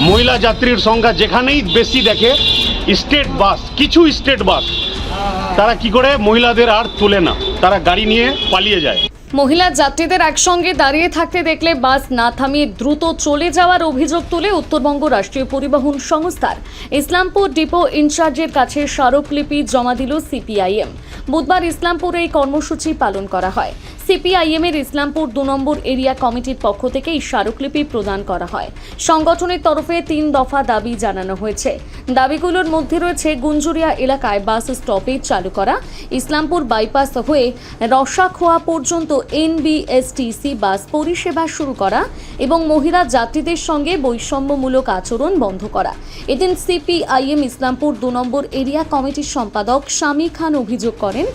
মহিলা যাত্রীর সংখ্যা যেখানেই বেশি দেখে স্টেট বাস, কিছু স্টেট বাস তারা কি করে মহিলাদের আর তোলে না, তারা গাড়ি নিয়ে পালিয়ে যায়। মহিলা যাত্রীদের একসঙ্গে দাঁড়িয়ে থাকতে দেখলে বাস না থামিয়ে দ্রুত চলে যাওয়ার অভিযোগ তুলে উত্তরবঙ্গ রাষ্ট্রীয় পরিবহন সংস্থার ইসলামপুর ডিপো ইনচার্জের কাছে স্মারকলিপি জমা দিল সিপিআইএম। বুধবার ইসলামপুরে এই কর্মসূচি পালন করা হয়। সিপিআইএম এর ইসলামপুর 2 নম্বর এরিয়া কমিটির পক্ষ থেকে এই স্মারকলিপি প্রদান করা হয়। সংগঠনের তরফে 3 দফা দাবি জানানো হয়েছে। দাবিগুলোর মধ্যে রয়েছে গুঞ্জুরিয়া এলাকায় বাস স্টপেজ চালু করা, ইসলামপুর বাইপাস হয়ে রসাখোয়া পর্যন্ত এনবিএসটিসি বাস পরিষেবা শুরু করা এবং মহিলা যাত্রীদের সঙ্গে বৈষম্যমূলক আচরণ বন্ধ করা। এদিন সিপিআইএম ইসলামপুর 2 নম্বর এরিয়া কমিটির সম্পাদক শামী খান অভিযোগ করেন,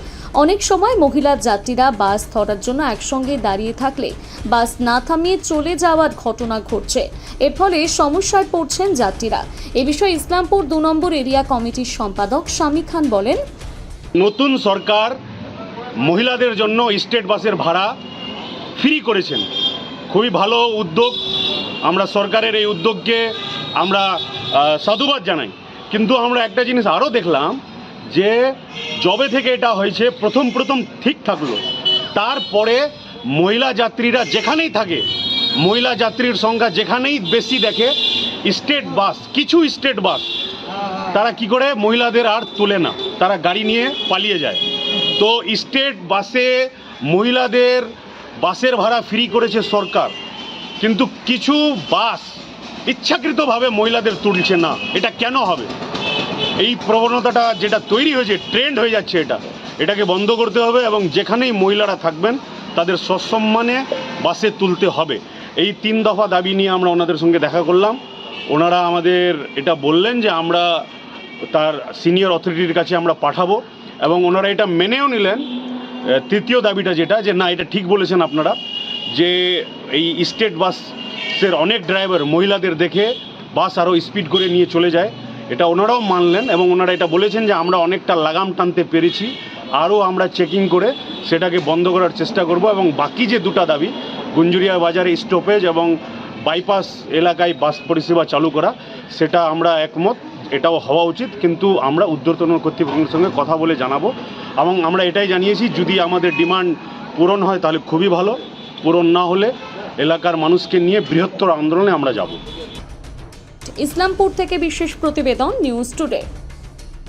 অনেক সময় মহিলা যাত্রীরা বাস ধরার জন্য একসঙ্গে দাঁড়িয়ে থাকলে বাস না থামিয়ে চলে যাওয়ার ঘটনা ঘটছে। এর ফলে সমস্যায় পড়ছেন যাত্রীরা। এ বিষয়ে ইসলামপুর 2 নম্বর এরিয়া কমিটির সম্পাদক শামী খান বলেন, নতুন সরকার মহিলাদের জন্য স্টেট বাসের ভাড়া ফ্রি করেছেন, খুবই ভালো উদ্যোগ। আমরা সরকারের এই উদ্যোগকে আমরা সাধুবাদ জানাই। কিন্তু আমরা একটা জিনিস আরও দেখলাম যে যবে থেকে এটা হয়েছে প্রথম ঠিক থাকলো, তারপরে মহিলা যাত্রীরা যেখানেই থাকে, মহিলা যাত্রীর সংখ্যা যেখানেই বেশি দেখে স্টেট বাস, কিছু স্টেট বাস তারা কি করে মহিলাদের আর তোলে না, তারা গাড়ি নিয়ে পালিয়ে যায়। তো স্টেট বাসে মহিলাদের বাসের ভাড়া ফ্রি করেছে সরকার, কিন্তু কিছু বাস ইচ্ছাকৃতভাবে মহিলাদের তুলছে না। এটা কেন হবে? এই প্রবণতাটা যেটা তৈরি হয়েছে, ট্রেন্ড হয়ে যাচ্ছে, এটাকে বন্ধ করতে হবে এবং যেখানেই মহিলারা থাকবেন তাদের সসম্মানে বাসে তুলতে হবে। এই 3 দফা দাবি নিয়ে আমরা ওনাদের সঙ্গে দেখা করলাম। ওনারা আমাদের এটা বললেন যে আমরা তার সিনিয়র অথরিটির কাছে আমরা পাঠাবো এবং ওনারা এটা মেনেও নিলেন। তৃতীয় দাবিটা যেটা, যে না এটা ঠিক বলেছেন আপনারা, যে এই স্টেট বাসের অনেক ড্রাইভার মহিলাদের দেখে বাস আরও স্পিড করে নিয়ে চলে যায়, এটা ওনারাও মানলেন এবং ওনারা এটা বলেছেন যে আমরা অনেকটা লাগাম টানতে পেরেছি, আরও আমরা চেকিং করে সেটাকে বন্ধ করার চেষ্টা করব। এবং বাকি যে 2টা দাবি, গুঞ্জুরিয়া বাজারে স্টপেজ এবং বাইপাস এলাকায় বাস পরিষেবা চালু করা, সেটা আমরা একমত, এটাও হওয়া উচিত। কিন্তু আমরা ঊর্ধ্বতন কর্তৃপক্ষের সঙ্গে কথা বলে জানাবো এবং আমরা এটাই জানিয়েছি যদি আমাদের ডিমান্ড পূরণ হয় তাহলে খুবই ভালো, পূরণ না হলে এলাকার মানুষকে নিয়ে বৃহত্তর আন্দোলনে আমরা যাব। ইসলামপুর থেকে বিশেষ প্রতিবেদন, নিউজ টুডে।